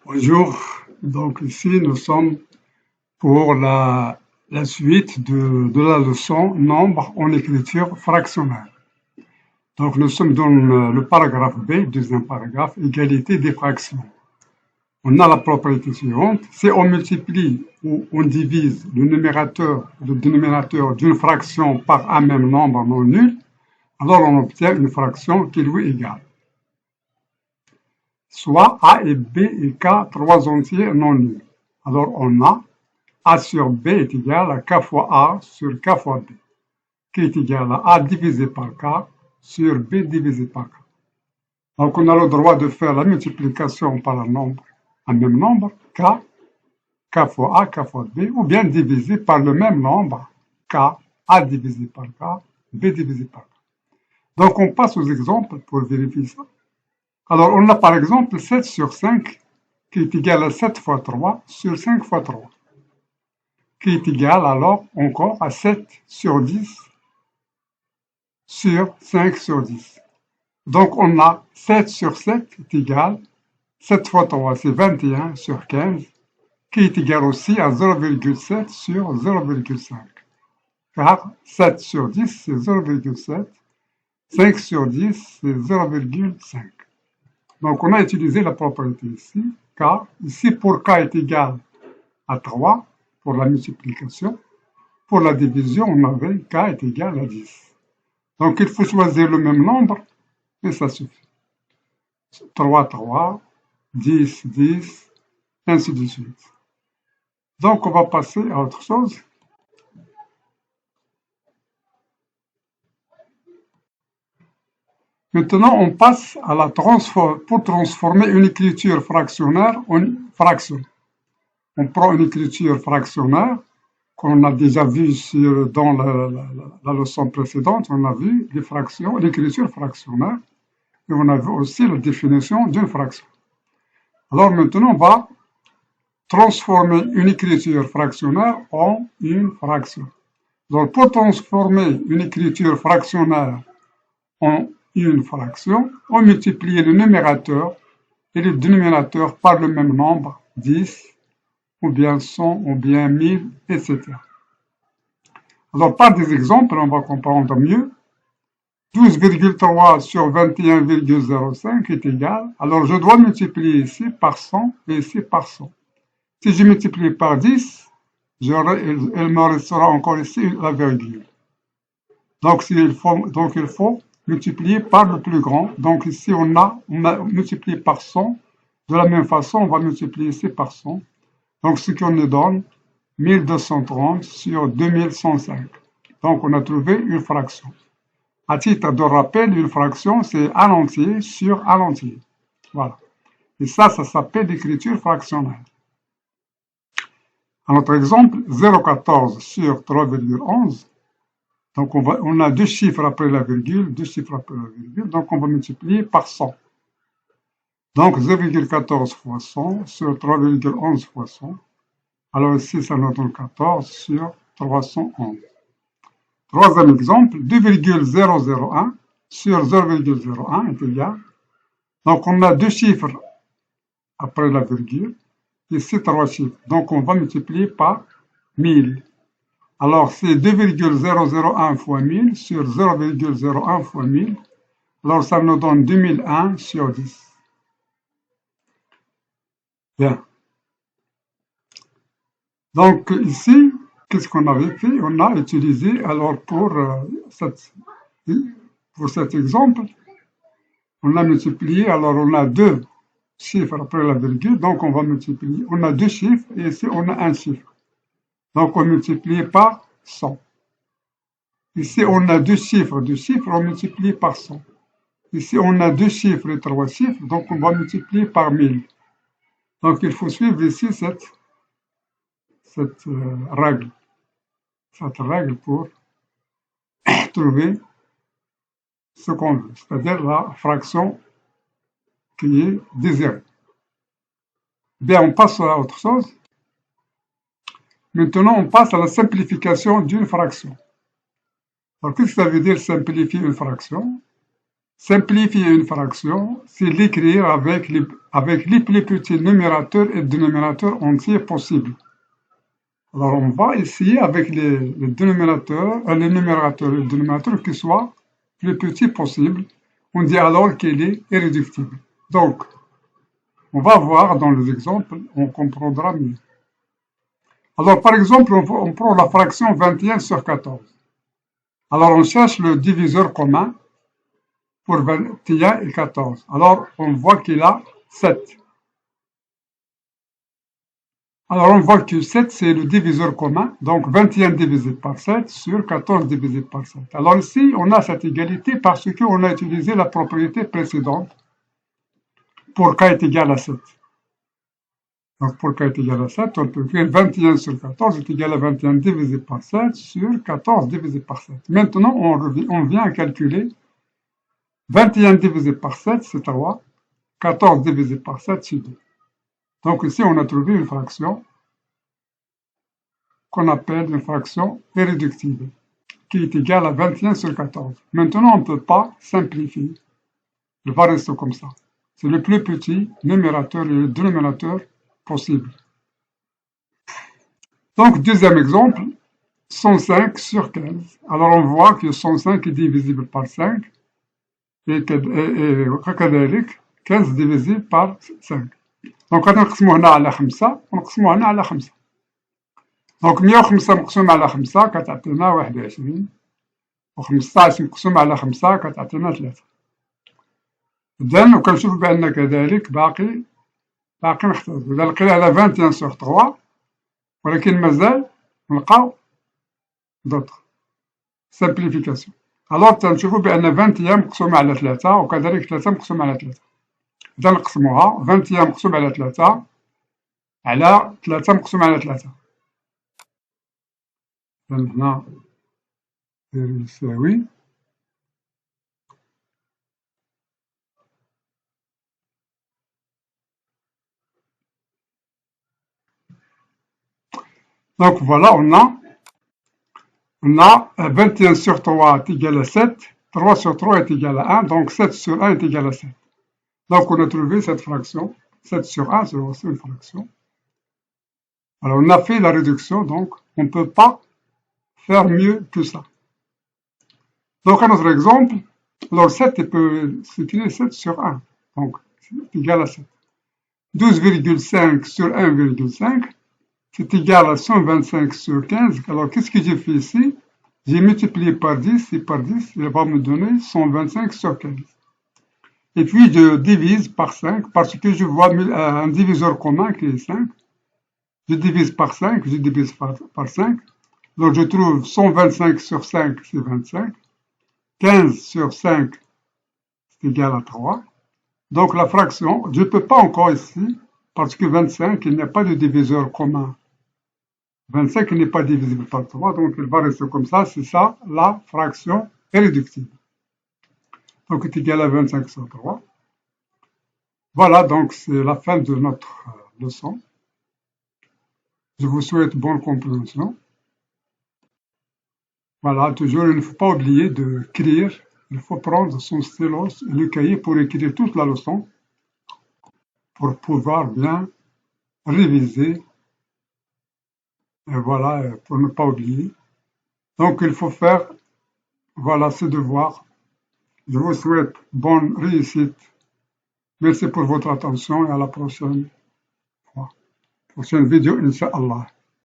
Bonjour, donc ici nous sommes pour la suite de la leçon nombre en écriture fractionnelle. Donc nous sommes dans le paragraphe B, deuxième paragraphe, égalité des fractions. On a la propriété suivante, si on multiplie ou on divise le numérateur ou le dénominateur d'une fraction par un même nombre non nul, alors on obtient une fraction qui lui est égale. Soit A et B et K, trois entiers non nuls. Alors on a A sur B est égal à K fois A sur K fois B, qui est égal à A divisé par K sur B divisé par K. Donc on a le droit de faire la multiplication par un même nombre, K fois A, K fois B, ou bien diviser par le même nombre, K, A divisé par K, B divisé par K. Donc on passe aux exemples pour vérifier ça. Alors on a par exemple 7 sur 5 qui est égal à 7 fois 3 sur 5 fois 3, qui est égal alors encore à 7 sur 10 sur 5 sur 10. Donc on a 7 sur 7 est égal, 7 fois 3 c'est 21 sur 15, qui est égal aussi à 0,7 sur 0,5. Car 7 sur 10 c'est 0,7, 5 sur 10 c'est 0,5. Donc on a utilisé la propriété ici, car ici pour k est égal à 3 pour la multiplication, pour la division on avait k est égal à 10. Donc il faut choisir le même nombre et ça suffit. 3, 3, 10, 10, ainsi de suite. Donc on va passer à autre chose. Maintenant, on passe à la pour transformer une écriture fractionnaire en fraction. On prend une écriture fractionnaire qu'on a déjà vu dans la leçon précédente. On a vu l'écriture fractionnaire et on a vu aussi la définition d'une fraction. Alors maintenant, on va transformer une écriture fractionnaire en une fraction. Donc pour transformer une écriture fractionnaire en une fraction, on multiplie le numérateur et le dénominateur par le même nombre, 10, ou bien 100, ou bien 1000, etc. Alors, par des exemples, on va comprendre mieux. 12,3 sur 21,05 est égal. Alors, je dois multiplier ici par 100 et ici par 100. Si je multiplie par 10, il me restera encore ici la virgule. Donc, il faut multiplier par le plus grand. Donc ici, on a multiplié par 100. De la même façon, on va multiplier ici par 100. Donc ce qu'on nous donne, 1230 sur 2105. Donc on a trouvé une fraction. À titre de rappel, une fraction, c'est un entier sur un entier. Voilà. Et ça s'appelle l'écriture fractionnelle. Un autre exemple, 0,14 sur 3,11. Donc, on a deux chiffres après la virgule, donc on va multiplier par 100. Donc, 0,14 fois 100 sur 3,11 fois 100. Alors ici, ça nous donne 14 sur 311. Troisième exemple, 2,001 sur 0,01 est égal. Donc, on a deux chiffres après la virgule, ici trois chiffres. Donc, on va multiplier par 1000. Alors, c'est 2,001 fois 1000 sur 0,01 fois 1000. Alors, ça nous donne 2001 sur 10. Bien. Donc, ici, qu'est-ce qu'on avait fait? On a utilisé, alors, pour cet exemple, on a multiplié, alors on a deux chiffres après la virgule, donc on va multiplier. On a deux chiffres et ici, on a un chiffre. Donc, on multiplie par 100. Ici, on a deux chiffres, on multiplie par 100. Ici, on a deux chiffres et trois chiffres, donc on va multiplier par 1000. Donc, il faut suivre ici cette règle. Cette règle pour trouver ce qu'on veut, c'est-à-dire la fraction qui est désirée. Bien, on passe à autre chose. Maintenant, on passe à la simplification d'une fraction. Alors, qu'est-ce que ça veut dire simplifier une fraction? Simplifier une fraction, c'est l'écrire avec les plus petits numérateurs et dénominateurs entiers possibles. Alors, on va essayer avec les numérateurs et le dénominateur qui soient le plus petits possible. On dit alors qu'il est irréductible. Donc, on va voir dans les exemples, on comprendra mieux. Alors, par exemple, on prend la fraction 21 sur 14. Alors, on cherche le diviseur commun pour 21 et 14. Alors, on voit qu'il a 7. Alors, on voit que 7, c'est le diviseur commun. Donc, 21 divisé par 7 sur 14 divisé par 7. Alors ici, on a cette égalité parce qu'on a utilisé la propriété précédente pour k est égal à 7. Donc, pour k est égal à 7, on peut écrire 21 sur 14 est égal à 21 divisé par 7 sur 14 divisé par 7. Maintenant, on vient calculer 21 divisé par 7, c'est 3. 14 divisé par 7, c'est 2. Donc ici, on a trouvé une fraction qu'on appelle une fraction irréductible, qui est égale à 21 sur 14. Maintenant, on ne peut pas simplifier. Il va rester comme ça. C'est le plus petit numérateur et le dénominateur possible. Donc, deuxième exemple, 105 sur 15. Alors, on voit que 105 est divisible par 5 et 15 divisé par 5. دونك غادي نقسمو هنا على 5 ونقسمو هنا على 5. دونك 105 مقسوم على 5 كتعطينا 21 و15 مقسوم على 5 كتعطينا 3. إذن وكنشوفو بأن كذلك باقي نختار. إذا لقينا على 21 sur 3 ولكن مازال نلقاو دوطخ simplification. ألوغ تنشوفو بأن 21 مقسوم على 3 وكذلك 3 مقسوم على 3. إذا نقسموها 21 مقسوم على 3 على 3 مقسوم على 3. إذا هنا يساوي donc voilà, on a 21 sur 3 est égal à 7, 3 sur 3 est égal à 1, donc 7 sur 1 est égal à 7. Donc on a trouvé cette fraction, 7 sur 1 c'est aussi une fraction. Alors on a fait la réduction, donc on ne peut pas faire mieux que ça. Donc un autre exemple, alors 7 peut s'écrire 7 sur 1, donc c'est égal à 7. 12,5 sur 1,5, c'est égal à 125 sur 15. Alors qu'est-ce que j'ai fait ici? J'ai multiplié par 10 et par 10, il va me donner 125 sur 15. Et puis je divise par 5 parce que je vois un diviseur commun qui est 5. Je divise par 5, je divise par 5. Donc je trouve 125 sur 5, c'est 25. 15 sur 5, c'est égal à 3. Donc la fraction, je ne peux pas encore ici, parce que 25, il n'y a pas de diviseur commun. 25 n'est pas divisible par 3, donc il va rester comme ça. C'est ça la fraction irréductible. Donc est égal à 25 sur 3. Voilà, donc c'est la fin de notre leçon. Je vous souhaite bonne compréhension. Voilà, toujours, il ne faut pas oublier d'écrire. Il faut prendre son stylo et le cahier pour écrire toute la leçon, pour pouvoir bien réviser. Et voilà, pour ne pas oublier. Donc, il faut faire, voilà, ce devoir. Je vous souhaite bonne réussite. Merci pour votre attention et à la prochaine fois. Prochaine vidéo, Inch'Allah.